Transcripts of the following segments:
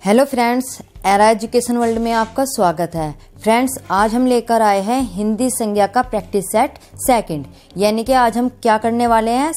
Hello friends, era education world में आपका स्वागत है। फ्रेंड्स, आज हम लेकर आए हैं हिंदी संज्ञा का प्रैक्टिस सेट सेकंड, यानी कि आज हम क्या करने वाले हैं,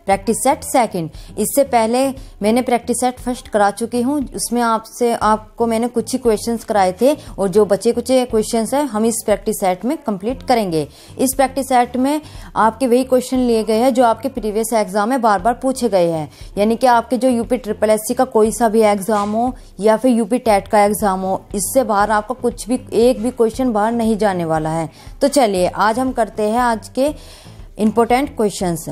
प्रैक्टिस सेट सेकंड। इससे पहले मैंने प्रैक्टिस सेट फर्स्ट करा चुकी हूँ, उसमें आपको मैंने कुछ ही क्वेश्चंस कराए थे और जो बचे कुछ क्वेश्चंस हैं हम इस प्रैक्टिस सेट में कंप्लीट करेंगे। इस प्रैक्टिस सेट में आपके वही क्वेश्चन लिए गए हैं जो आपके प्रीवियस एग्जाम में बार बार पूछे गए हैं, यानी कि आपके जो यूपी ट्रिपल एससी का कोई सा भी एग्जाम हो या फिर यूपी टेट का एग्जाम हो, इससे बाहर आपका कुछ भी एक भी क्वेश्चन बाहर नहीं जाने वाला है। तो चलिए आज हम करते हैं आज के इम्पोर्टेंट क्वेश्चंस।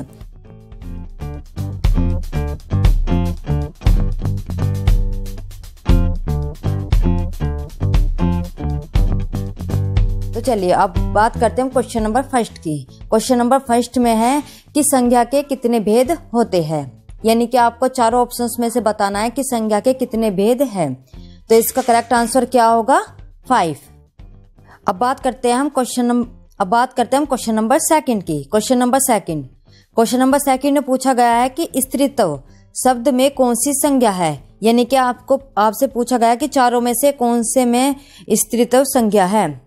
तो चलिए अब बात करते हैं क्वेश्चन नंबर फर्स्ट की। क्वेश्चन नंबर फर्स्ट में है कि संज्ञा के कितने भेद होते हैं, यानी कि आपको चारों ऑप्शंस में से बताना है कि संज्ञा के कितने भेद हैं। तो इसका करेक्ट आंसर क्या होगा, 5। अब बात करते हैं क्वेश्चन नंबर सेकंड की। क्वेश्चन नंबर सेकंड में पूछा गया है कि स्त्रीत्व शब्द में कौन सी संज्ञा है, यानी कि आपसे पूछा गया कि चारों में से कौन से में स्त्रीत्व संज्ञा है।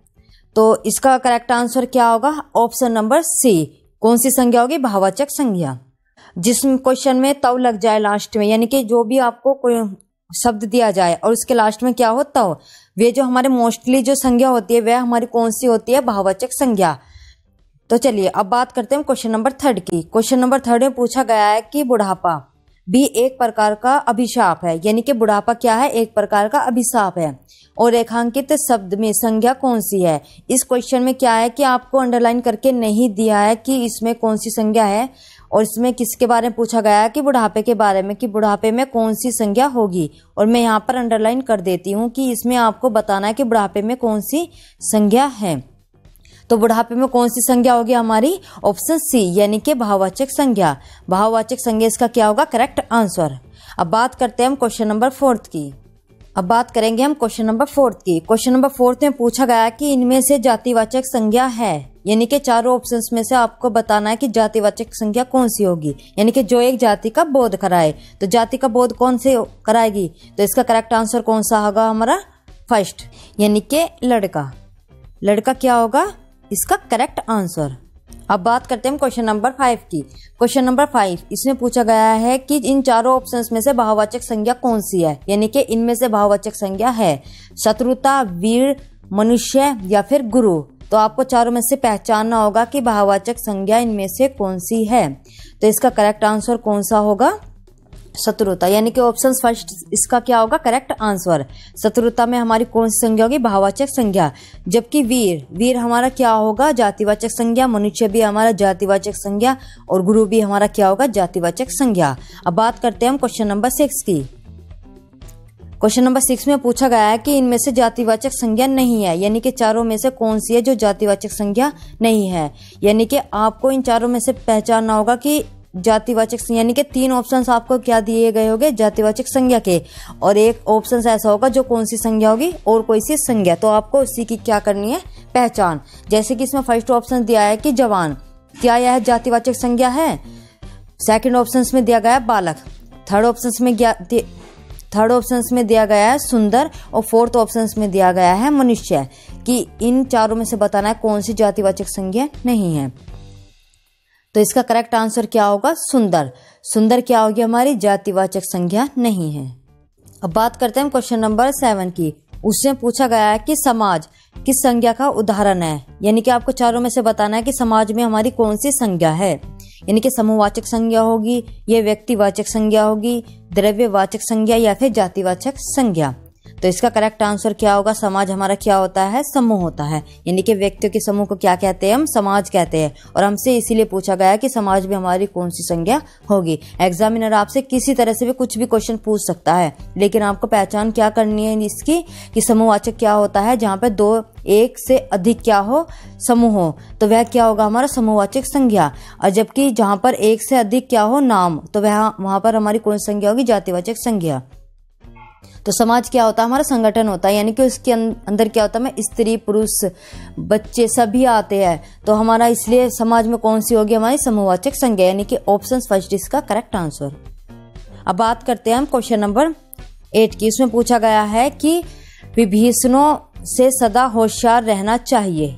तो इसका करेक्ट आंसर क्या होगा, ऑप्शन नंबर सी। कौन सी संज्ञा होगी, भाववाचक संज्ञा। जिस क्वेश्चन में तव लग जाए लास्ट में, यानी कि जो भी आपको कोई शब्द दिया जाए और उसके लास्ट में क्या हो तव, वे जो हमारे मोस्टली जो संज्ञा होती है वह हमारी कौन सी होती है, भाववाचक संज्ञा। तो चलिए अब बात करते हैं क्वेश्चन नंबर थर्ड की। क्वेश्चन नंबर थर्ड में पूछा गया है कि बुढ़ापा भी एक प्रकार का अभिशाप है, यानी कि बुढ़ापा क्या है, एक प्रकार का अभिशाप है, और रेखांकित शब्द में संज्ञा कौन सी है। इस क्वेश्चन में क्या है कि आपको अंडरलाइन करके नहीं दिया है कि इसमें कौन सी संज्ञा है, और इसमें किसके बारे में पूछा गया है कि बुढ़ापे के बारे में, कि बुढ़ापे में कौन सी संज्ञा होगी। और मैं यहाँ पर अंडरलाइन कर देती हूँ कि इसमें आपको बताना है कि बुढ़ापे में कौन सी संज्ञा है। तो बुढ़ापे में कौन सी संज्ञा होगी हमारी, ऑप्शन सी, यानी कि भाववाचक संज्ञा। भाववाचक संज्ञा इसका क्या होगा, करेक्ट आंसर। अब बात करते हैं हम क्वेश्चन नंबर फोर्थ की। क्वेश्चन नंबर फोर्थ में पूछा गया कि इनमें से जातिवाचक संज्ञा है, यानी कि चारों ऑप्शंस में से आपको बताना है कि जातिवाचक संज्ञा कौन सी होगी, यानी कि जो एक जाति का बोध कराए। तो जाति का बोध कौन से कराएगी, तो इसका करेक्ट आंसर कौन सा होगा हमारा, फर्स्ट, यानी कि लड़का। लड़का क्या होगा इसका करेक्ट आंसर। अब बात करते हैं क्वेश्चन नंबर 5 की। क्वेश्चन नंबर 5 इसमें पूछा गया है कि इन चारों ऑप्शंस में से भाववाचक संज्ञा कौन सी है, यानी कि इनमें से भाववाचक संज्ञा है शत्रुता, वीर, मनुष्य या फिर गुरु। तो आपको चारों में से पहचानना होगा कि भाववाचक संज्ञा इनमें से कौन सी है। तो इसका करेक्ट आंसर कौन सा होगा, शत्रुता, यानी कि ऑप्शन फर्स्ट इसका क्या होगा, करेक्ट आंसर। शत्रुता में हमारी कौन सी संज्ञा होगी, भाववाचक संज्ञा। जबकि वीर हमारा क्या होगा, जातिवाचक संज्ञा। मनुष्य भी हमारा जातिवाचक संज्ञा, और गुरु भी हमारा क्या होगा, जातिवाचक संज्ञा। अब बात करते हैं हम क्वेश्चन नंबर 6 की। क्वेश्चन नंबर 6 में पूछा गया है कि इनमें से जातिवाचक संज्ञा नहीं है, यानी कि चारों में से कौन सी है जो जातिवाचक संज्ञा नहीं है। यानी कि आपको इन चारों में से पहचानना होगा कि जातिवाचक, यानी कि 3 ऑप्शंस आपको क्या दिए गए होंगे, जातिवाचक संज्ञा के, और एक ऑप्शन ऐसा होगा जो कौन सी संज्ञा होगी, और कोई सी संज्ञा। तो आपको उसी की क्या करनी है, पहचान। जैसे कि इसमें फर्स्ट ऑप्शन दिया है कि जवान, क्या यह जातिवाचक संज्ञा है। सेकंड ऑप्शन में दिया गया है बालक। थर्ड ऑप्शन में दिया गया है सुंदर, और फोर्थ ऑप्शन में दिया गया है मनुष्य। कि इन चारों में से बताना है कौन सी जातिवाचक संज्ञा नहीं है। तो इसका करेक्ट आंसर क्या होगा, सुंदर। सुंदर क्या होगी हमारी, जातिवाचक संज्ञा नहीं है। अब बात करते हैं क्वेश्चन नंबर 7 की। उसमें पूछा गया है कि समाज किस संज्ञा का उदाहरण है, यानी कि आपको चारों में से बताना है कि समाज में हमारी कौन सी संज्ञा है, यानी कि समूहवाचक संज्ञा होगी, ये व्यक्तिवाचक संज्ञा होगी, द्रव्यवाचक संज्ञा या फिर जातिवाचक संज्ञा। तो इसका करेक्ट आंसर क्या होगा, समाज हमारा क्या होता है, समूह होता है, यानी कि व्यक्तियों के समूह को क्या कहते हैं, हम समाज कहते हैं। और हमसे इसीलिए पूछा गया है कि समाज में हमारी कौन सी संज्ञा होगी। एग्जामिनर आपसे किसी तरह से भी कुछ भी क्वेश्चन पूछ सकता है, लेकिन आपको पहचान क्या करनी है इसकी, कि समूहवाचक क्या होता है, जहाँ पे 2 एक से अधिक क्या हो, समूह हो, तो वह क्या होगा हमारा समूहवाचक संज्ञा। और जबकि जहाँ पर एक से अधिक क्या हो, नाम, तो वहाँ पर हमारी कौन सी संज्ञा होगी, जातिवाचक संज्ञा। तो समाज क्या होता है, हमारा संगठन होता है, यानी कि उसके अंदर क्या होता है, स्त्री पुरुष बच्चे सभी आते हैं। तो हमारा इसलिए समाज में कौन सी होगी हमारी समूहवाचक संज्ञा, यानी कि ऑप्शन फर्स्ट इसका करेक्ट आंसर। अब बात करते हैं हम क्वेश्चन नंबर 8 की, इसमें पूछा गया है कि विभीषणों से सदा होशियार रहना चाहिए।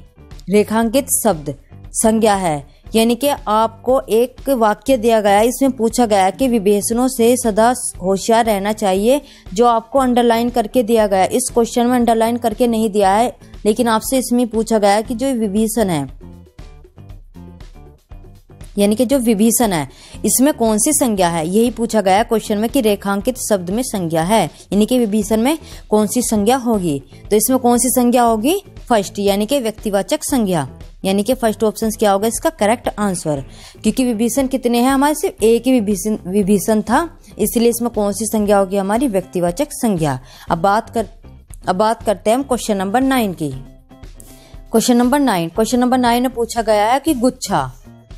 रेखांकित शब्द संज्ञा है, यानी कि आपको एक वाक्य दिया गया है, इसमें पूछा गया है कि विभीषणों से सदा होशियार रहना चाहिए, जो आपको अंडरलाइन करके दिया गया है। इस क्वेश्चन में अंडरलाइन करके नहीं दिया है, लेकिन आपसे इसमें पूछा गया है कि जो विभीषण है, यानी कि जो विभीषण है, इसमें कौन सी संज्ञा है, यही पूछा गया है क्वेश्चन में कि रेखांकित शब्द में संज्ञा है, यानी कि विभीषण में कौन सी संज्ञा होगी। तो इसमें कौन सी संज्ञा होगी, फर्स्ट, यानी कि व्यक्तिवाचक संज्ञा, यानी कि फर्स्ट ऑप्शन क्या होगा इसका करेक्ट आंसर। क्योंकि विभीषण कितने हैं, हमारे सिर्फ एक ही विभीषण था, इसलिए इसमें कौन सी संज्ञा होगी, हमारी व्यक्तिवाचक संज्ञा। अब बात करते हैं हम क्वेश्चन नंबर 9 की। क्वेश्चन नंबर 9 में पूछा गया है कि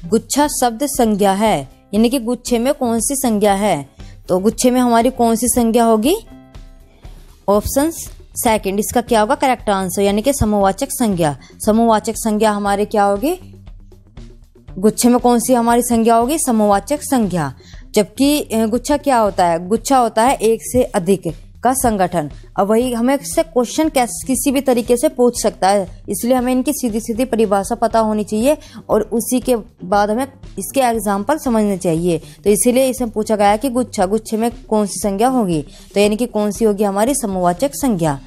गुच्छा शब्द संज्ञा है, यानी कि गुच्छे में कौन सी संज्ञा है। तो गुच्छे में हमारी कौन सी संज्ञा होगी, ऑप्शन सेकंड, इसका क्या होगा करेक्ट आंसर, यानी कि समूहवाचक संज्ञा। समूहवाचक संज्ञा हमारे क्या होगी, गुच्छे में कौन सी हमारी संज्ञा होगी, समूहवाचक संज्ञा। जबकि गुच्छा क्या होता है, गुच्छा होता है एक से अधिक का संगठन। अब वही हमें इससे क्वेश्चन किसी भी तरीके से पूछ सकता है, इसलिए हमें इनकी सीधी सीधी परिभाषा पता होनी चाहिए और उसी के बाद हमें इसके एग्जाम्पल समझने चाहिए। तो इसीलिए इसमें पूछा गया है कि गुच्छे में कौन सी संज्ञा होगी, तो यानी कि कौन सी होगी हमारी समूहवाचक संज्ञा।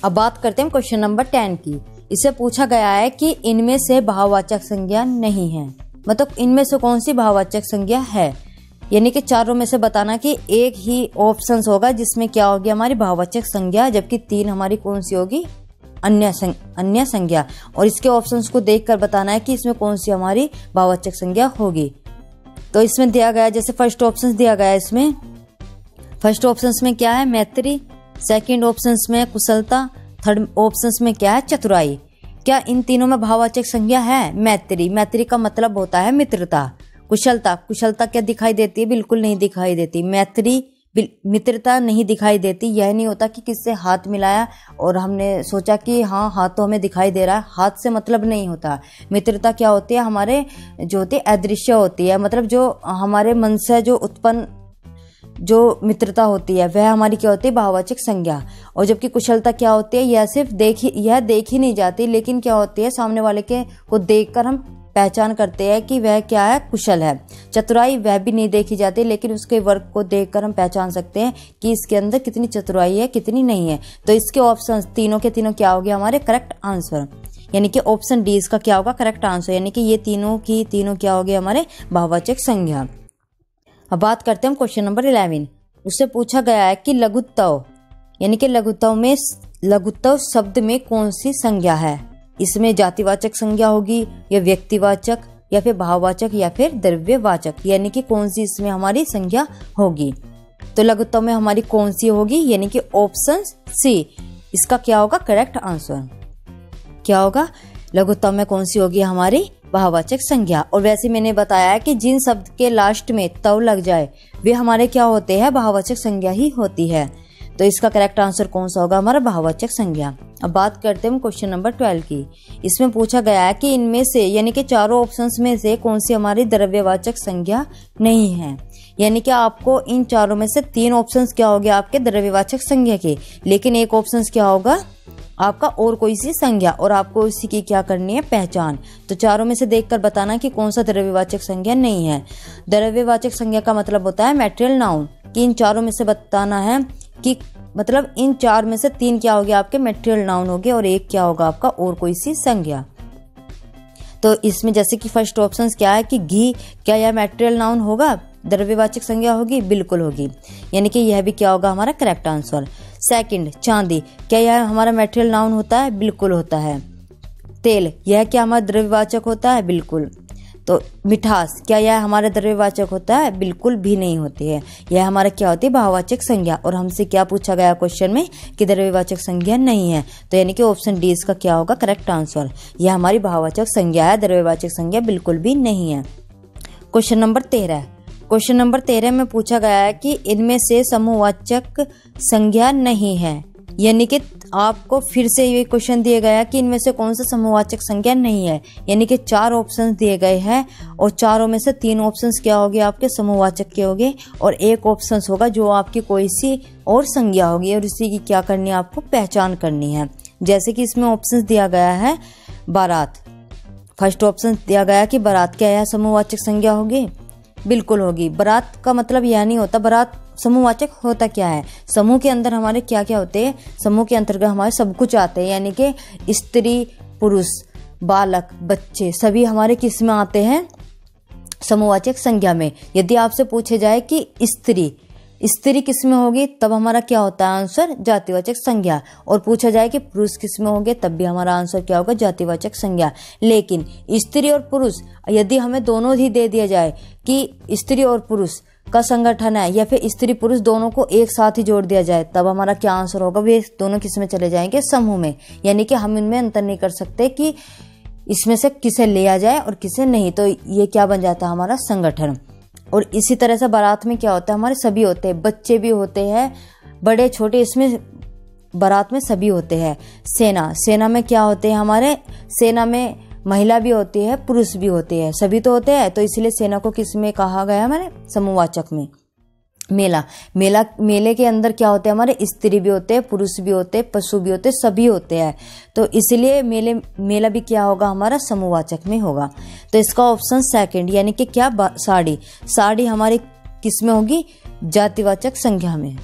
अब बात करते हैं क्वेश्चन नंबर 10 की। इससे पूछा गया है कि इनमें से भाववाचक संज्ञा नहीं है, मतलब इनमें से कौन सी भाववाचक संज्ञा है, यानी कि चारों में से बताना कि एक ही ऑप्शन होगा जिसमें क्या होगी हमारी भाववाचक संज्ञा, जबकि 3 हमारी कौन सी होगी अन्य संज्ञा। और इसके ऑप्शंस को देखकर बताना है कि इसमें कौन सी हमारी भाववाचक संज्ञा होगी। तो इसमें दिया गया, जैसे फर्स्ट ऑप्शन दिया गया है, इसमें फर्स्ट ऑप्शन में क्या है, मैत्री, सेकंड ऑप्शन में कुशलता, थर्ड ऑप्शन में क्या है, चतुराई। क्या इन तीनों में भाववाचक संज्ञा है, मैत्री का मतलब होता है मित्रता। कुशलता क्या दिखाई देती है, बिल्कुल नहीं दिखाई देती। मित्रता नहीं दिखाई देती, यह नहीं होता कि किससे हाथ मिलाया और हमने सोचा कि हाँ हाथ तो हमें दिखाई दे रहा है, हाथ से मतलब नहीं होता। मित्रता क्या होती है, हमारे जो होती है अदृश्य होती है, मतलब जो हमारे मन से जो उत्पन्न जो मित्रता होती है वह हमारी क्या होती है, भाववाचक संज्ञा। और जबकि कुशलता क्या होती है, यह सिर्फ देखी नहीं जाती, लेकिन क्या होती है, सामने वाले के को देखकर हम पहचान करते हैं कि वह क्या है, कुशल है। चतुराई वह भी नहीं देखी जाती, लेकिन उसके वर्क को देखकर हम पहचान सकते हैं कि इसके अंदर कितनी चतुराई है, कितनी नहीं है। तो इसके ऑप्शन तीनों के तीनों क्या हो गया हमारे करेक्ट आंसर, यानी कि ऑप्शन डी इसका क्या होगा करेक्ट आंसर, यानी कि ये तीनों की तीनों क्या हो गए हमारे भाववाचक संज्ञा। अब बात करते हैं क्वेश्चन नंबर 11। उससे पूछा गया है कि लघुत्तव, यानी कि लघुत्तव शब्द में कौन सी संज्ञा है। इसमें जातिवाचक संज्ञा होगी या व्यक्तिवाचक या फिर भाववाचक या फिर द्रव्यवाचक, यानी कि कौन सी इसमें हमारी संज्ञा होगी। तो लघुत्तव में हमारी कौन सी होगी, यानी कि ऑप्शन सी इसका क्या होगा करेक्ट आंसर। क्या होगा, लघुत्तव में कौन सी होगी हमारी भाववाचक संज्ञा। और वैसे मैंने बताया है कि जिन शब्द के लास्ट में तव लग जाए वे हमारे क्या होते हैं, भाववाचक संज्ञा ही होती है। तो इसका करेक्ट आंसर कौन सा होगा हमारा भाववाचक संज्ञा। अब बात करते हैं क्वेश्चन नंबर 12 की। इसमें पूछा गया है कि इनमें से यानी कि चारों ऑप्शंस में से कौन सी हमारी द्रव्यवाचक संज्ञा नहीं है, यानी कि आपको इन चारों में से 3 ऑप्शंस क्या हो गया आपके द्रव्यवाचक संज्ञा के, लेकिन एक ऑप्शन क्या होगा आपका और कोई सी संज्ञा, और आपको इसी की क्या करनी है पहचान। तो चारों में से देखकर बताना कि कौन सा द्रव्यवाचक संज्ञा नहीं है। द्रव्यवाचक संज्ञा का मतलब होता है मैटेरियल नाउन, कि इन चारों में से बताना है कि मतलब इन 4 में से 3 क्या हो गया आपके मैटेरियल नाउन हो गए और एक क्या होगा आपका और कोई सी संज्ञा। तो इसमें जैसे कि फर्स्ट ऑप्शन क्या है कि घी, क्या यह मैटेरियल नाउन होगा, द्रव्यवाचक संज्ञा होगी, बिल्कुल होगी, यानी कि यह भी क्या होगा हमारा करेक्ट आंसर। सेकंड चांदी, क्या यह हमारा मैटेरियल नाउन होता है, बिल्कुल होता है। तेल, यह क्या हमारा द्रव्यवाचक होता है, बिल्कुल। तो मिठास, क्या यह हमारा द्रव्यवाचक होता है, बिल्कुल भी नहीं होती है, यह हमारा क्या होती है भाववाचक संज्ञा। और हमसे क्या पूछा गया क्वेश्चन में कि द्रव्यवाचक संज्ञा नहीं है, तो यानी कि ऑप्शन डी इसका क्या होगा करेक्ट आंसर, यह हमारी भाववाचक संज्ञा है, द्रव्यवाचक संज्ञा बिल्कुल भी नहीं है। क्वेश्चन नंबर 13 में पूछा गया है कि इनमें से समूहवाचक संज्ञा नहीं है, यानी कि आपको फिर से ये क्वेश्चन दिया गया कि इनमें से कौन सा समूहवाचक संज्ञा नहीं है, यानी कि 4 ऑप्शंस दिए गए हैं और चारों में से 3 ऑप्शंस क्या होंगे आपके समूहवाचक के होंगे और एक ऑप्शंस होगा जो आपकी कोई सी और संज्ञा होगी और इसी की क्या करनी है, आपको पहचान करनी है। जैसे कि इसमें ऑप्शंस दिया गया है बारात। फर्स्ट ऑप्शन दिया गया कि बारात क्या है समूहवाचक संज्ञा होगी, बिल्कुल होगी। बारात का मतलब यह नहीं होता, बारात समूहवाचक होता क्या है, समूह के अंदर हमारे क्या क्या होते हैं, समूह के अंतर्गत हमारे सब कुछ आते हैं, यानी कि स्त्री पुरुष बालक बच्चे सभी हमारे किस में आते हैं, समूहवाचक संज्ञा में। यदि आपसे पूछे जाए कि स्त्री किस में होगी, तब हमारा क्या होता है आंसर, जातिवाचक संज्ञा। और पूछा जाए कि पुरुष किस में होंगे, तब भी हमारा आंसर क्या होगा, जातिवाचक संज्ञा। लेकिन स्त्री और पुरुष यदि हमें दोनों ही दे दिया जाए कि स्त्री और पुरुष का संगठन है, या फिर स्त्री पुरुष दोनों को एक साथ ही जोड़ दिया जाए, तब हमारा क्या आंसर होगा, वे दोनों किस में चले जाएंगे, समूह में। यानी कि हम इनमें अंतर नहीं कर सकते कि इसमें से किसे लिया जाए और किसे नहीं, तो ये क्या बन जाता है हमारा संगठन। और इसी तरह से बारात में क्या होता है, हमारे सभी होते हैं, बच्चे भी होते हैं बड़े छोटे, इसमें बारात में सभी होते हैं। सेना में क्या होते हैं हमारे, सेना में महिला भी होती है पुरुष भी होते हैं, सभी तो होते हैं, तो इसलिए सेना को किस में कहा गया हमारे, समूहवाचक में। मेले के अंदर क्या होते हैं हमारे, स्त्री भी होते हैं पुरुष भी होते हैं पशु भी होते हैं, सभी होते हैं, तो इसलिए मेला भी क्या होगा हमारा, समूहवाचक में होगा। तो इसका ऑप्शन सेकंड यानी कि क्या, साड़ी हमारी किस में होगी, जातिवाचक संज्ञा में,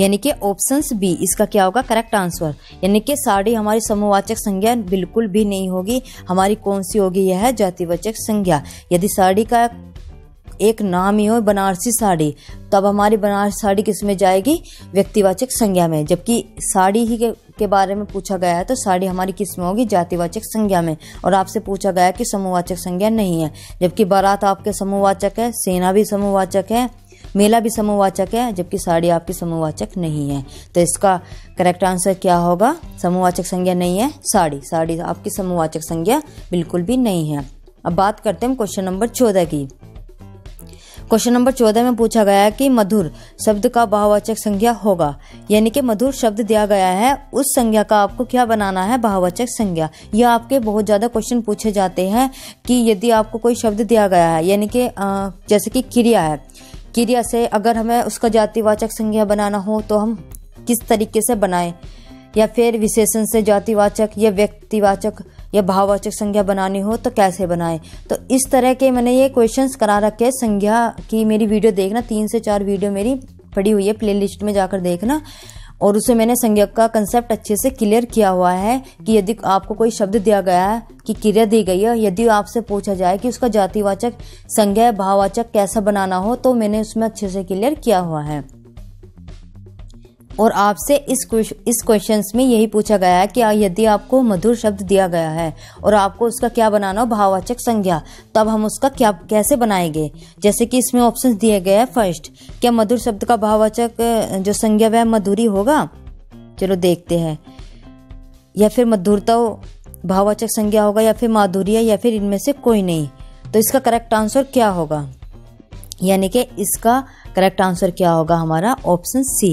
यानी कि ऑप्शंस बी इसका क्या होगा करेक्ट आंसर। यानी कि साड़ी हमारी समूहवाचक संज्ञा बिल्कुल भी नहीं होगी, हमारी कौन सी होगी, यह है जातिवाचक संज्ञा। यदि साड़ी का एक नाम ही हो बनारसी साड़ी, तब हमारी बनारसी साड़ी किस में जाएगी, व्यक्तिवाचक संज्ञा में। जबकि साड़ी ही के बारे में पूछा गया है तो साड़ी हमारी किस में होगी, जातिवाचक संज्ञा में। और आपसे पूछा गया है कि समूहवाचक संज्ञा नहीं है, जबकि बारात आपके समूहवाचक है, सेना भी समूहवाचक है, मेला भी समूहवाचक है, जबकि साड़ी आपकी समूहवाचक नहीं है। तो इसका करेक्ट आंसर क्या होगा, समूहवाचक संज्ञा नहीं है साड़ी आपकी समूहवाचक संज्ञा बिल्कुल भी नहीं है। अब बात करते हैं क्वेश्चन नंबर 14 की। क्वेश्चन नंबर 14 में पूछा गया है कि मधुर शब्द का भाववाचक संज्ञा होगा, यानी कि मधुर शब्द दिया गया है, उस संज्ञा का आपको क्या बनाना है, भाववाचक संज्ञा। यह आपके बहुत ज्यादा क्वेश्चन पूछे जाते हैं कि यदि आपको कोई शब्द दिया गया है, यानी कि जैसे कि क्रिया है, क्रिया से अगर हमें उसका जातिवाचक संज्ञा बनाना हो तो हम किस तरीके से बनाएं, या फिर विशेषण से जातिवाचक या व्यक्तिवाचक या भाववाचक संज्ञा बनानी हो तो कैसे बनाएं। तो इस तरह के मैंने ये क्वेश्चंस करा रखे हैं। संज्ञा की मेरी वीडियो देखना, 3 से 4 वीडियो मेरी पड़ी हुई है, प्लेलिस्ट में जाकर देखना, और उसे मैंने संज्ञा का कंसेप्ट अच्छे से क्लियर किया हुआ है कि यदि आपको कोई शब्द दिया गया है कि क्रिया दी गई है, यदि आपसे पूछा जाए कि उसका जातिवाचक संज्ञा भाववाचक कैसा बनाना हो, तो मैंने उसमें अच्छे से क्लियर किया हुआ है। और आपसे इस क्वेश्चंस में यही पूछा गया है कि यदि आपको मधुर शब्द दिया गया है और आपको उसका क्या बनाना हो, भाववाचक संज्ञा, तब हम उसका क्या कैसे बनाएंगे। जैसे कि इसमें ऑप्शंस दिए गए हैं। फर्स्ट, क्या मधुर शब्द का भाववाचक जो संज्ञा वह मधुरी होगा, चलो देखते हैं, या फिर मधुरता भाववाचक संज्ञा होगा, या फिर माधुर्य, या फिर इनमें से कोई नहीं। तो इसका करेक्ट आंसर क्या होगा, यानी कि इसका करेक्ट आंसर क्या होगा हमारा ऑप्शन सी,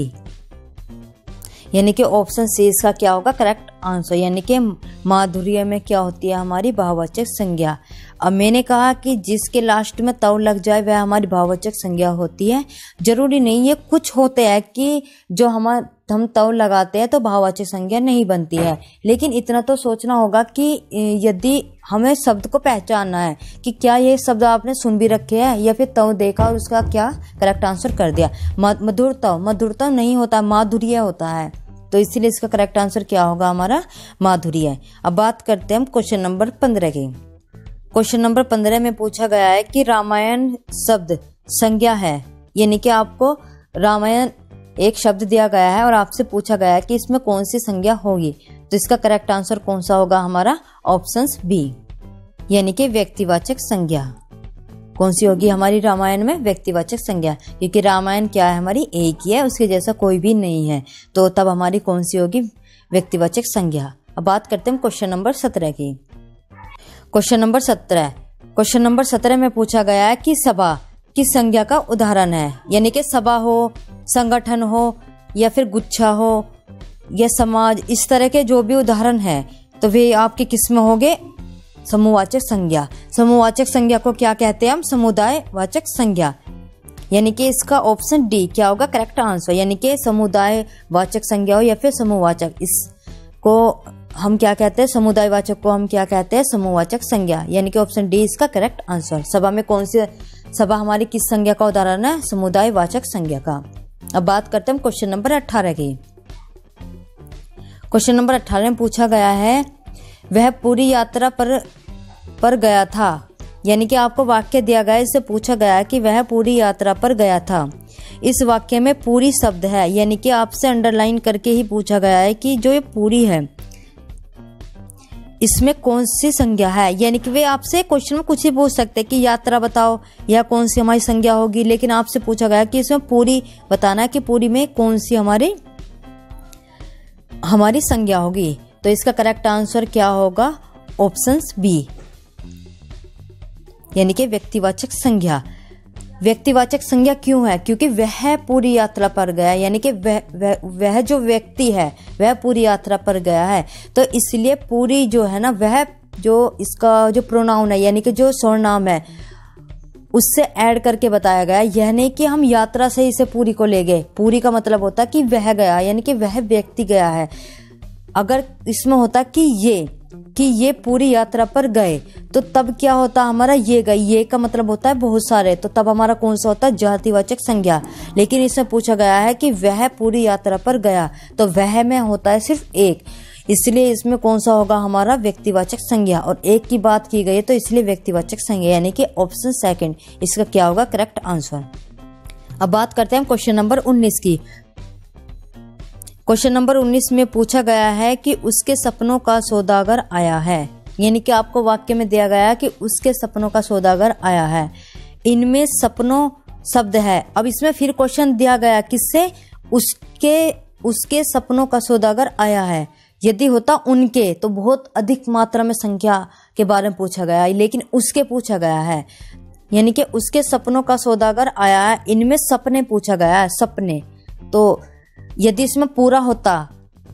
यानी कि ऑप्शन सी इसका क्या होगा करेक्ट आंसर। यानी कि माधुर्य में क्या होती है हमारी भाववाचक संज्ञा। अब मैंने कहा कि जिसके लास्ट में तव लग जाए वह हमारी भाववाचक संज्ञा होती है। जरूरी नहीं है, कुछ होते हैं कि जो हम तव लगाते हैं तो भाववाचक संज्ञा नहीं बनती है। लेकिन इतना तो सोचना होगा कि यदि हमें शब्द को पहचानना है कि क्या ये शब्द आपने सुन भी रखे हैं या फिर तव देखा और उसका क्या करेक्ट आंसर कर दिया। मधुरता नहीं होता, माधुर्य होता है, तो इसीलिए इसका करेक्ट आंसर क्या होगा हमारा माधुर्य। अब बात करते हैं हम क्वेश्चन नंबर 15 की। क्वेश्चन नंबर 15 में पूछा गया है कि रामायण शब्द संज्ञा है, यानी कि आपको रामायण एक शब्द दिया गया है और आपसे पूछा गया है कि इसमें कौन सी संज्ञा होगी। तो इसका करेक्ट आंसर कौन सा होगा हमारा ऑप्शंस बी, यानी कि व्यक्तिवाचक संज्ञा। कौन सी होगी हमारी रामायण में, व्यक्तिवाचक संज्ञा, क्योंकि रामायण क्या है हमारी एक ही है, उसके जैसा कोई भी नहीं है, तो तब हमारी कौन सी होगी व्यक्तिवाचक संज्ञा। अब बात करते हैं क्वेश्चन नंबर 17 की। क्वेश्चन नंबर 17 में पूछा गया है कि सभा किस संज्ञा का उदाहरण है, यानी कि सभा हो, संगठन हो, या फिर गुच्छा हो, या समाज, इस तरह के जो भी उदाहरण है तो वे आपके किस में होंगे? समूहवाचक संज्ञा। समूहवाचक संज्ञा को क्या कहते हैं हम? समुदायवाचक संज्ञा। यानी कि इसका ऑप्शन डी क्या होगा करेक्ट आंसर, यानी कि समुदायवाचक संज्ञा हो या फिर समूहवाचक, इसको हम क्या कहते हैं? समुदायवाचक को हम क्या कहते हैं? समूहवाचक संज्ञा। यानी कि ऑप्शन डी इसका करेक्ट आंसर। सभा में कौन सी सभा हमारी किस संज्ञा का उदाहरण है? समुदायवाचक संज्ञा का। अब बात करते हैं क्वेश्चन नंबर 18 की। क्वेश्चन नंबर 18 में पूछा गया है वह पूरी यात्रा पर गया था। यानी कि आपको वाक्य दिया गया है, इससे पूछा गया है कि वह पूरी यात्रा पर गया था। इस वाक्य में पूरी शब्द है, यानी कि आपसे अंडरलाइन करके ही पूछा गया है कि जो ये पूरी है इसमें कौन सी संज्ञा है। यानी कि वे आपसे क्वेश्चन में कुछ ही पूछ सकते हैं कि यात्रा बताओ या कौन सी हमारी संज्ञा होगी, लेकिन आपसे पूछा गया कि इसमें पूरी बताना है कि पूरी में कौन सी हमारी संज्ञा होगी। तो इसका करेक्ट आंसर क्या होगा? ऑप्शन बी, यानी कि व्यक्तिवाचक संज्ञा। व्यक्तिवाचक संज्ञा क्यों है? क्योंकि वह पूरी यात्रा पर गया, यानी कि वह जो व्यक्ति है वह पूरी यात्रा पर गया है, तो इसलिए पूरी जो है ना, वह जो इसका जो प्रोनाउन है यानी कि जो सर्वनाम है उससे ऐड करके बताया गया। यह नहीं कि हम यात्रा से इसे पूरी को ले गए। पूरी का मतलब होता कि वह गया, यानी कि वह व्यक्ति गया है। अगर इसमें होता कि ये पूरी यात्रा पर गए, तो तब क्या होता हमारा? ये गए, ये का मतलब होता है बहुत सारे, तो तब हमारा कौन सा होता है? जातिवाचक संज्ञा। लेकिन इसमें पूछा गया है कि वह पूरी यात्रा पर गया, तो वह में होता है सिर्फ एक, इसलिए इसमें कौन सा होगा हमारा? व्यक्तिवाचक संज्ञा। और एक की बात की गई तो इसलिए व्यक्तिवाचक संज्ञा, यानी कि ऑप्शन सेकंड इसका क्या होगा करेक्ट आंसर। अब बात करते हैं क्वेश्चन नंबर 19 की। क्वेश्चन नंबर 19 में पूछा गया है कि उसके सपनों का सौदागर आया है। यानी कि आपको वाक्य में दिया गया है कि उसके सपनों का सौदागर आया है। इनमें सपनों शब्द है। अब इसमें फिर क्वेश्चन दिया गया किससे? उसके सपनों का सौदागर आया है। यदि होता उनके तो बहुत अधिक मात्रा में संख्या के बारे में पूछा गया है, लेकिन उसके पूछा गया है, यानी कि उसके सपनों का सौदागर आया है। इनमें सपने पूछा गया है, सपने। तो यदि इसमें पूरा होता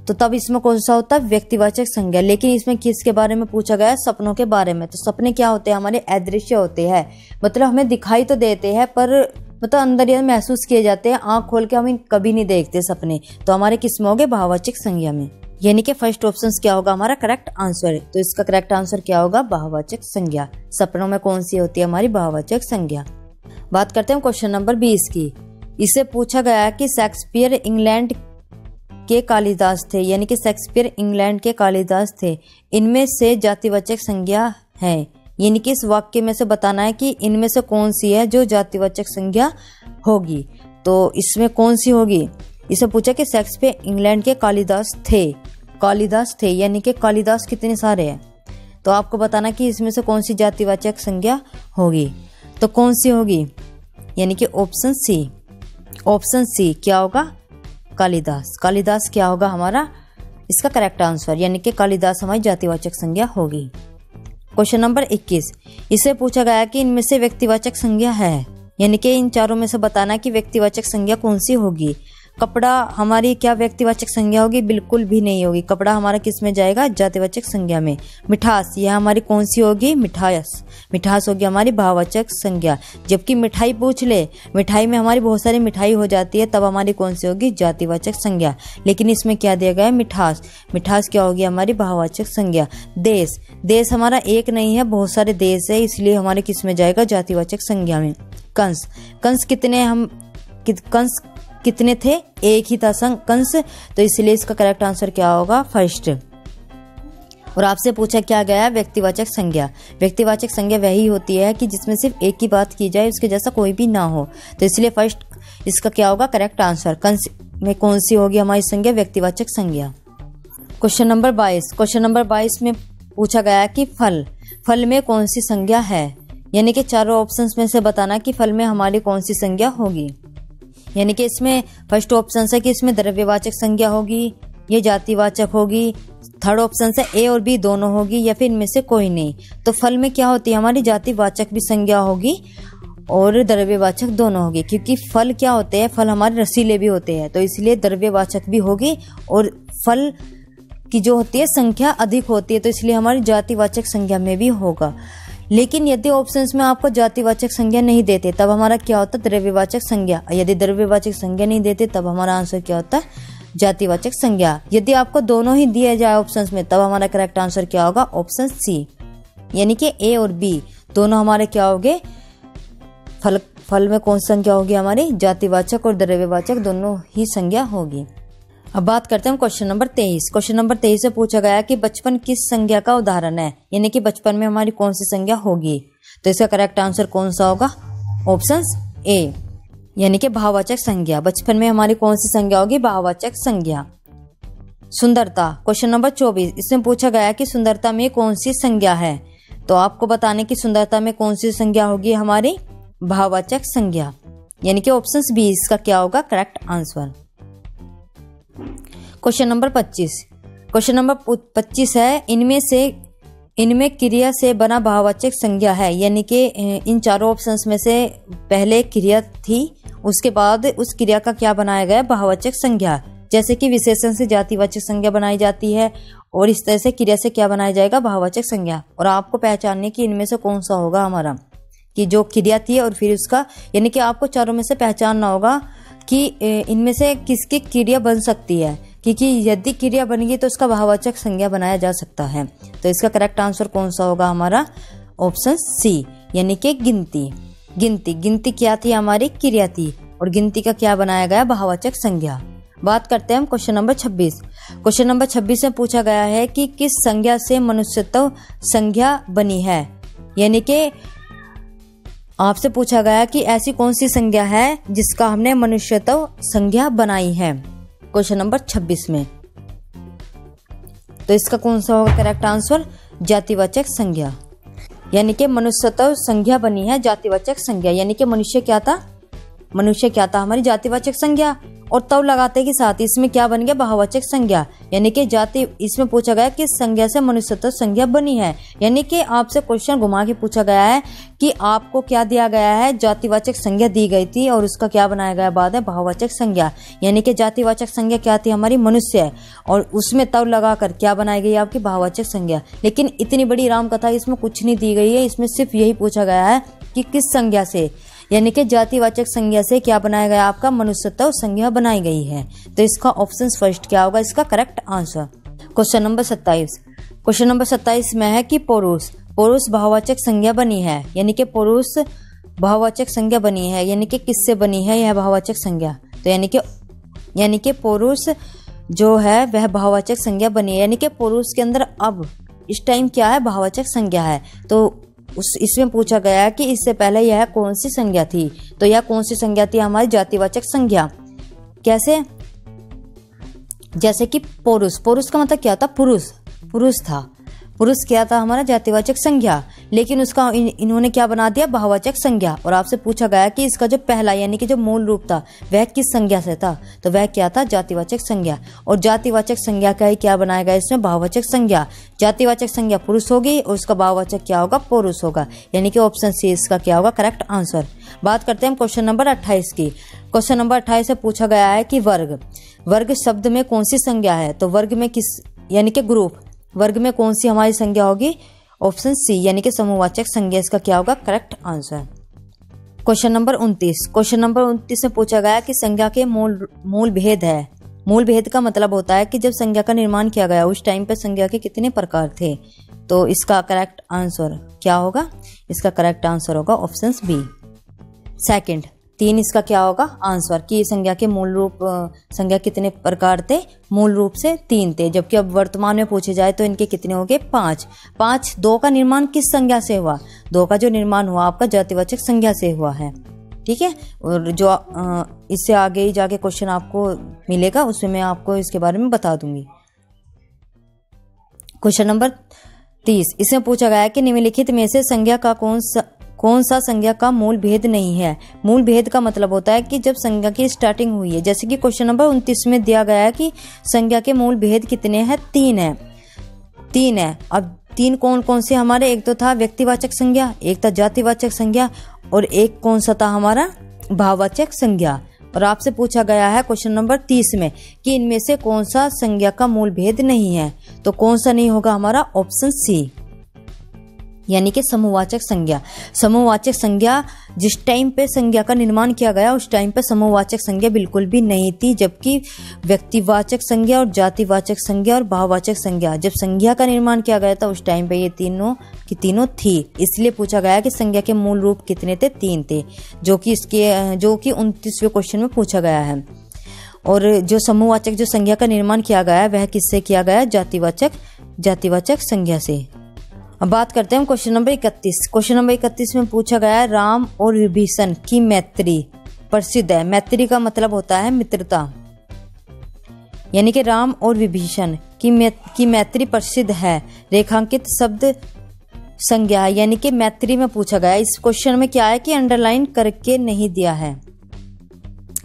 तो तब इसमें कौन सा होता? व्यक्तिवाचक संज्ञा। लेकिन इसमें किसके बारे में पूछा गया है? सपनों के बारे में। तो सपने क्या होते हैं? हमारे अदृश्य होते हैं, मतलब हमें दिखाई तो देते हैं पर मतलब अंदर ये महसूस किए जाते हैं, आंख खोल के हम कभी नहीं देखते सपने। तो हमारे किस में होंगे? भाववाचक संज्ञा में। यानी कि फर्स्ट ऑप्शन क्या होगा हमारा करेक्ट आंसर। तो इसका करेक्ट आंसर क्या होगा? भाववाचक संज्ञा। सपनों में कौन सी होती है? हमारी भाववाचक संज्ञा। बात करते हैं क्वेश्चन नंबर 20 की। इसे पूछा गया कि शेक्सपियर इंग्लैंड के कालिदास थे। यानी कि शेक्सपियर इंग्लैंड के कालिदास थे। इनमें से जातिवाचक संज्ञा है। यानी कि इस वाक्य में से बताना है कि इनमें से कौन सी है जो जातिवाचक संज्ञा होगी। तो इसमें कौन सी होगी? इसे पूछा कि शेक्सपियर इंग्लैंड के कालिदास थे, यानी कि कालिदास कितने सारे हैं, तो आपको बताना कि इसमें से कौन सी जातिवाचक संज्ञा होगी। तो कौन सी होगी? यानी कि ऑप्शन सी क्या होगा? कालिदास। कालिदास क्या होगा हमारा इसका करेक्ट आंसर, यानी कि कालिदास हमारी जातिवाचक संज्ञा होगी। Question number 21। इसे पूछा गया कि इनमें से व्यक्तिवाचक संज्ञा है, यानी कि इन चारों में से बताना कि व्यक्तिवाचक संज्ञा कौन सी होगी। कपड़ा हमारी क्या व्यक्तिवाचक संज्ञा होगी? बिल्कुल भी नहीं होगी। कपड़ा हमारा किस में जाएगा? जातिवाचक संज्ञा में। मिठास, यह हमारी कौन सी होगी? मिठास होगी हमारी भाववाचक संज्ञा। जबकि मिठाई पूछ ले, मिठाई में हमारी बहुत सारी मिठाई हो जाती है, तब हमारी कौन सी होगी? जातिवाचक संज्ञा। लेकिन इसमें क्या दिया गया है? मिठास क्या होगी हमारी भाववाचक संज्ञा। देश हमारा एक नहीं है, बहुत सारे देश है, इसलिए हमारे किस में जाएगा? जातिवाचक संज्ञा में। कंस कितने थे? एक ही था कंस, तो इसलिए इसका करेक्ट आंसर क्या होगा? फर्स्ट। और आपसे पूछा क्या गया? व्यक्तिवाचक संज्ञा। व्यक्तिवाचक संज्ञा वही होती है कि जिसमें सिर्फ एक ही बात की जाए, उसके जैसा कोई भी ना हो, तो इसलिए फर्स्ट इसका क्या होगा करेक्ट आंसर। कंस में कौन सी होगी हमारी संज्ञा? व्यक्तिवाचक संज्ञा। Question number 22। क्वेश्चन नंबर 22 में पूछा गया कि फल में कौन सी संज्ञा है। यानी कि चारों ऑप्शंस में से बताना कि फल में हमारी कौन सी संज्ञा होगी। यानी कि इसमें फर्स्ट ऑप्शन है कि इसमें द्रव्यवाचक संज्ञा होगी, ये जातिवाचक होगी। थर्ड ऑप्शन से ए और बी दोनों होगी, या फिर इनमें से कोई नहीं। तो फल में क्या होती है हमारी? जातिवाचक भी संज्ञा होगी और द्रव्यवाचक दोनों होगी, क्योंकि फल क्या होते हैं, फल हमारे रसीले भी होते हैं, तो इसलिए द्रव्यवाचक भी होगी और फल की जो होती है संख्या अधिक होती है, तो इसलिए हमारी जातिवाचक संज्ञा में भी होगा। लेकिन यदि ऑप्शंस में आपको जातिवाचक संज्ञा नहीं देते तब हमारा क्या होता है, द्रव्यवाचक संज्ञा। यदि द्रव्यवाचक संज्ञा नहीं देते तब हमारा आंसर क्या होता है, जातिवाचक संज्ञा। यदि आपको दोनों ही दिए जाए ऑप्शंस में तब हमारा करेक्ट आंसर क्या होगा, ऑप्शन सी, यानी कि ए और बी दोनों हमारे क्या होंगे, फल में कौन सी संज्ञा होगी हमारी, जातिवाचक और द्रव्यवाचक दोनों ही संज्ञा होगी। अब बात करते हैं क्वेश्चन नंबर 23। क्वेश्चन नंबर 23 से पूछा गया कि बचपन किस संज्ञा का उदाहरण है, यानी कि बचपन में हमारी कौन सी संज्ञा होगी। तो इसका करेक्ट आंसर कौन सा होगा, ऑप्शन ए, यानी कि भाववाचक संज्ञा। बचपन में हमारी कौन सी संज्ञा होगी, भाववाचक संज्ञा। सुंदरता, क्वेश्चन नंबर 24, इसमें पूछा गया कि सुंदरता में कौन सी संज्ञा है। तो आपको बताने की सुंदरता में कौन सी संज्ञा होगी हमारी, भाववाचक संज्ञा, यानी कि ऑप्शन बी इसका क्या होगा correct answer. Question number 25। Question number 25 है, इनमें क्रिया से बना भाववाचक संज्ञा है, यानी कि इन चारों ऑप्शंस में से पहले क्रिया थी, उसके बाद उस क्रिया का क्या बनाया गया, भाववाचक संज्ञा। जैसे कि विशेषण से जातिवाचक संज्ञा बनाई जाती है और इस तरह से क्रिया से क्या बनाया जाएगा, भाववाचक संज्ञा। और आपको पहचानने की इनमें से कौन सा होगा हमारा, कि जो क्रिया थी और फिर उसका, यानी कि आपको चारों में से पहचानना होगा कि इनमें से किसकी क्रिया बन सकती है, क्योंकि यदि क्रिया बनेगी तो उसका भाववाचक संज्ञा बनाया जा सकता है। तो इसका करेक्ट आंसर कौन सा होगा हमारा, ऑप्शन सी, यानी कि गिनती। गिनती क्या थी, हमारी क्रिया थी, और गिनती का क्या बनाया गया, भाववाचक संज्ञा। बात करते हैं हम क्वेश्चन नंबर 26। क्वेश्चन नंबर 26 में पूछा गया है कि किस संज्ञा से मनुष्यत्व संज्ञा बनी है, यानी कि आपसे पूछा गया कि ऐसी कौन सी संज्ञा है जिसका हमने मनुष्यत्व संज्ञा बनाई है, क्वेश्चन नंबर 26 में। तो इसका कौन सा होगा करेक्ट आंसर, जातिवाचक संज्ञा, यानी कि मनुष्यत्व संज्ञा बनी है जातिवाचक संज्ञा, यानी कि मनुष्य क्या था हमारी जातिवाचक संज्ञा, और तब लगाते के साथ इसमें क्या बन गया, भाववाचक संज्ञा, यानी कि जाति। इसमें पूछा गया किस संज्ञा से मनुष्यत्व संज्ञा बनी है, यानी कि आपसे क्वेश्चन घुमा के पूछा गया है कि आपको क्या दिया गया है, जातिवाचक संज्ञा दी गई थी और उसका क्या बनाया गया बाद में, भाववाचक संज्ञा। यानी कि जातिवाचक संज्ञा क्या थी हमारी, मनुष्य, और उसमें तब लगाकर क्या बनाई गई आपकी, भाववाचक संज्ञा। लेकिन इतनी बड़ी राम कथा इसमें कुछ नहीं दी गई है, इसमें सिर्फ यही पूछा गया है कि किस संज्ञा से, यानी कि जातिवाचक संज्ञा से क्या बनाया गया, आपका मनुष्यत्व संज्ञा बनाई गई है। तो इसका ऑप्शन फर्स्ट क्या होगा, इसका correct answer. Question number 27। Question number 27 में है कि पुरुष भाववाचक संज्ञा बनी है, यानी कि पुरुष भाववाचक संज्ञा बनी है, यानी कि किससे बनी है यह भाववाचक संज्ञा। तो यानी कि पुरुष जो है वह भाववाचक संज्ञा बनी है, यानी कि पुरुष के अंदर अब इस टाइम क्या है, भाववाचक संज्ञा है। तो इसमें पूछा गया है कि इससे पहले यह कौन सी संज्ञा थी, तो यह कौन सी संज्ञा थी हमारी, जातिवाचक संज्ञा। कैसे, जैसे कि पुरुष का मतलब क्या था, पुरुष था, पुरुष क्या था हमारा, जातिवाचक संज्ञा, लेकिन उसका इन्होंने क्या बना दिया, भाववाचक संज्ञा। और आपसे पूछा गया कि इसका जो पहला यानी कि जो मूल रूप था वह किस संज्ञा से था, तो वह क्या था, जातिवाचक संज्ञा। और जातिवाचक संज्ञा का ही क्या बनाया गया इसमें, भाववाचक संज्ञा। जातिवाचक संज्ञा पुरुष होगी और उसका भाववाचक क्या होगा, पुरुष होगा, यानी कि ऑप्शन सी इसका क्या होगा करेक्ट आंसर। बात करते हैं क्वेश्चन नंबर 28 की। क्वेश्चन नंबर 28 से पूछा गया है कि वर्ग शब्द में कौन सी संज्ञा है, तो वर्ग में किस, यानी कि ग्रुप, वर्ग में कौन सी हमारी संज्ञा होगी, ऑप्शन सी, यानी कि समूहवाचक संज्ञा, इसका क्या होगा correct answer. Question number 29। Question number 29 में पूछा गया कि संज्ञा के मूल भेद है। मूल भेद का मतलब होता है कि जब संज्ञा का निर्माण किया गया उस टाइम पे संज्ञा के कितने प्रकार थे, तो इसका करेक्ट आंसर क्या होगा, इसका करेक्ट आंसर होगा ऑप्शन बी, सेकंड। 3 इसका क्या होगा आंसर, कि संज्ञा के मूल रूप संज्ञा कितने प्रकार थे, मूल रूप से 3 थे, जबकि अब वर्तमान में पूछे जाए तो इनके कितने हो गए 5। 2 का निर्माण किस संज्ञा से हुआ, 2 का जो निर्माण हुआ आपका जातिवाचक संज्ञा से हुआ है, ठीक है। और जो इससे आगे ही जाके क्वेश्चन आपको मिलेगा उसमें मैं आपको इसके बारे में बता दूंगी। क्वेश्चन नंबर 30, इसमें पूछा गया है कि निम्नलिखित में से संज्ञा का कौन सा संज्ञा का मूल भेद नहीं है। मूल भेद का मतलब होता है कि जब संज्ञा की स्टार्टिंग हुई है, जैसे कि क्वेश्चन नंबर 29 में दिया गया है कि संज्ञा के मूल भेद कितने हैं, 3 है। अब तीन कौन कौन से हमारे, एक तो था व्यक्तिवाचक संज्ञा, एक था जातिवाचक संज्ञा और एक कौन सा था हमारा भाववाचक संज्ञा। और आपसे पूछा गया है क्वेश्चन नंबर 30 में कि इनमें से कौन सा संज्ञा का मूल भेद नहीं है। तो कौन सा नहीं होगा हमारा, ऑप्शन सी, यानी कि समूहवाचक संज्ञा। समूहवाचक संज्ञा जिस टाइम पे संज्ञा का निर्माण किया गया उस टाइम पे समूहवाचक संज्ञा बिल्कुल भी नहीं थी, जबकि व्यक्तिवाचक संज्ञा और जातिवाचक संज्ञा और भाववाचक संज्ञा जब संज्ञा का निर्माण किया गया था उस टाइम पे ये तीनों की तीनों थी। इसलिए पूछा गया कि संज्ञा के मूल रूप कितने थे, 3 थे, जो कि 29वें क्वेश्चन में पूछा गया है। और जो समूहवाचक जो संज्ञा का निर्माण किया गया वह किससे किया गया, जातिवाचक संज्ञा से। अब बात करते हैं क्वेश्चन नंबर 31। क्वेश्चन नंबर 31 में पूछा गया है राम और विभीषण की मैत्री प्रसिद्ध है। मैत्री का मतलब होता है मित्रता, यानी कि राम और विभीषण की मैत्री प्रसिद्ध है। रेखांकित शब्द संज्ञा है, यानी कि मैत्री में पूछा गया। इस क्वेश्चन में क्या है कि अंडरलाइन करके नहीं दिया है।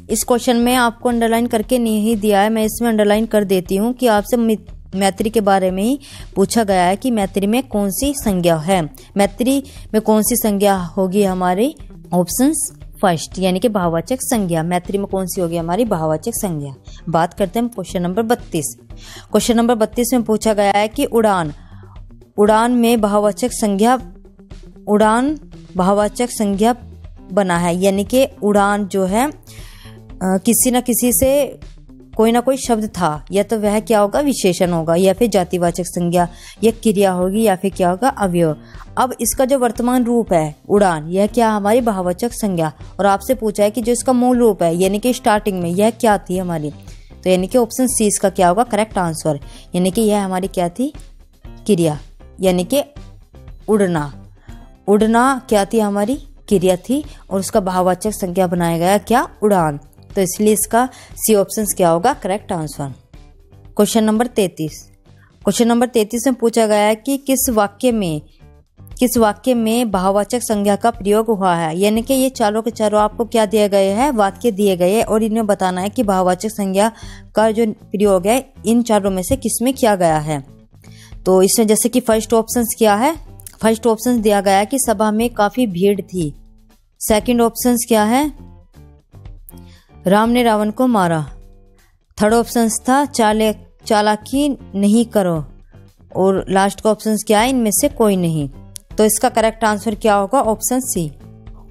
इस क्वेश्चन में आपको अंडरलाइन करके नहीं दिया है, मैं इसमें अंडरलाइन कर देती हूँ कि आपसे मैत्री के बारे में ही पूछा गया है कि मैत्री में कौन सी संज्ञा है। मैत्री में कौन सी संज्ञा होगी हमारी, ऑप्शन फर्स्ट, यानी कि भाववाचक संज्ञा। मैत्री में कौन सी होगी हमारी, भाववाचक संज्ञा। बात करते हैं क्वेश्चन नंबर 32। क्वेश्चन नंबर 32 में पूछा गया है कि उड़ान में भाववाचक संज्ञा बना है, यानी कि उड़ान जो है किसी न किसी से कोई ना कोई शब्द था, या तो वह क्या होगा, विशेषण होगा, या फिर जातिवाचक संज्ञा, या क्रिया होगी, या फिर क्या होगा, अवयव। अब इसका जो वर्तमान रूप है उड़ान, यह क्या हमारी भाववाचक संज्ञा। और आपसे पूछा है कि जो इसका मूल रूप है यानी कि स्टार्टिंग में यह क्या थी हमारी, तो यानी कि ऑप्शन सी इसका क्या होगा करेक्ट आंसर, यानी कि यह हमारी क्या थी, क्रिया, यानी कि उड़ना क्या थी हमारी, क्रिया थी, और उसका भाववाचक संज्ञा बनाया गया क्या, उड़ान। तो इसलिए इसका सी ऑप्शन क्या होगा correct answer. Question number 33। Question number 33 में पूछा गया है कि किस वाक्य में भाववाचक संज्ञा का प्रयोग हुआ है, यानी कि ये चारों के चारों आपको क्या दिए गए हैं, वाक्य दिए गए हैं, और इन्हें बताना है कि भाववाचक संज्ञा का जो प्रयोग है इन चारों में से किसमें किया गया है। तो इसमें जैसे कि फर्स्ट ऑप्शन क्या है, फर्स्ट ऑप्शन दिया गया है कि सभा में काफी भीड़ थी। सेकंड ऑप्शन क्या है, राम ने रावण को मारा। थर्ड ऑप्शन था चालाकी नहीं करो, और लास्ट का ऑप्शन क्या है, इनमें से कोई नहीं। तो इसका करेक्ट आंसर क्या होगा, ऑप्शन सी।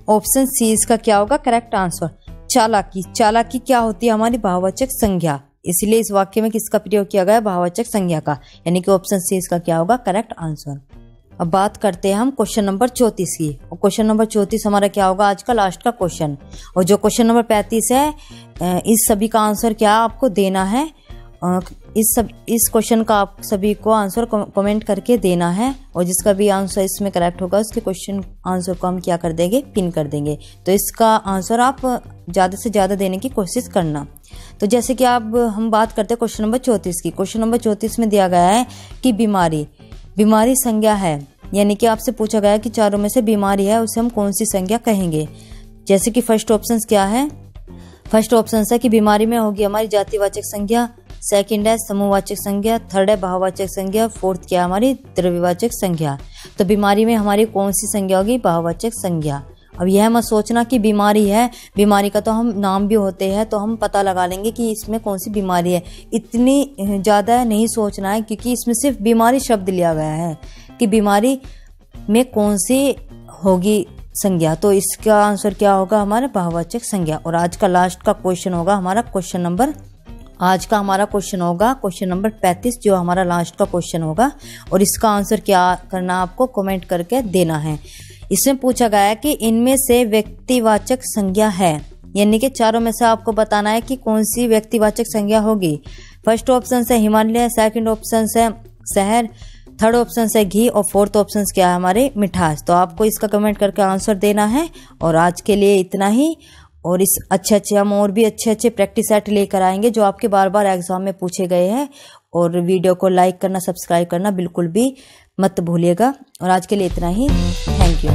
ऑप्शन सी इसका क्या होगा करेक्ट आंसर। चालाकी क्या होती है हमारी, भाववाचक संज्ञा, इसलिए इस वाक्य में किसका प्रयोग किया गया, भाववाचक संज्ञा का, यानी कि ऑप्शन सी इसका क्या होगा करेक्ट आंसर। अब बात करते हैं हम क्वेश्चन नंबर 34 की, और क्वेश्चन नंबर 34 हमारा क्या होगा आज का लास्ट का क्वेश्चन। और जो क्वेश्चन नंबर 35 है इस सभी का आंसर क्या आपको देना है, इस क्वेश्चन का आप सभी को आंसर कमेंट करके देना है, और जिसका भी आंसर इसमें करेक्ट होगा उसके क्वेश्चन आंसर को हम क्या कर देंगे, पिन कर देंगे। तो इसका आंसर आप ज़्यादा से ज़्यादा देने की कोशिश करना। तो जैसे कि अब हम बात करते हैं क्वेश्चन नंबर 34 की। क्वेश्चन नंबर 34 में दिया गया है कि बीमारी संज्ञा है, यानी कि आपसे पूछा गया कि चारों में से बीमारी है उसे हम कौन सी संज्ञा कहेंगे। जैसे कि फर्स्ट ऑप्शन क्या है, फर्स्ट ऑप्शन है कि बीमारी में होगी हमारी जातिवाचक संज्ञा, सेकंड है समूहवाचक संज्ञा, थर्ड है भाववाचक संज्ञा, फोर्थ क्या हमारी द्रव्यवाचक संज्ञा। तो बीमारी में हमारी कौन सी संज्ञा होगी, भाववाचक संज्ञा। अब यह मत सोचना कि बीमारी है, बीमारी का तो हम नाम भी होते हैं तो हम पता लगा लेंगे कि इसमें कौन सी बीमारी है, इतनी ज़्यादा नहीं सोचना है, क्योंकि इसमें सिर्फ बीमारी शब्द लिया गया है कि बीमारी में कौन सी होगी संज्ञा। तो इसका आंसर क्या होगा हमारा, भाववाचक संज्ञा। और आज का लास्ट का क्वेश्चन होगा हमारा क्वेश्चन नंबर 35, जो हमारा लास्ट का क्वेश्चन होगा, और इसका आंसर क्या करना आपको कमेंट करके देना है। इसमें पूछा गया है कि इनमें से व्यक्तिवाचक संज्ञा है, यानी कि चारों में से आपको बताना है कि कौन सी व्यक्तिवाचक संज्ञा होगी। फर्स्ट ऑप्शन है हिमालय, सेकंड ऑप्शन है शहर, थर्ड ऑप्शन है घी, और फोर्थ ऑप्शन क्या है हमारे मिठास। तो आपको इसका कमेंट करके आंसर देना है। और आज के लिए इतना ही, और इस अच्छे हम और भी अच्छे प्रैक्टिस सेट लेकर आएंगे जो आपके बार बार एग्जाम में पूछे गए हैं। और वीडियो को लाइक करना, सब्सक्राइब करना बिल्कुल भी मत भूलिएगा। और आज के लिए इतना ही, थैंक यू।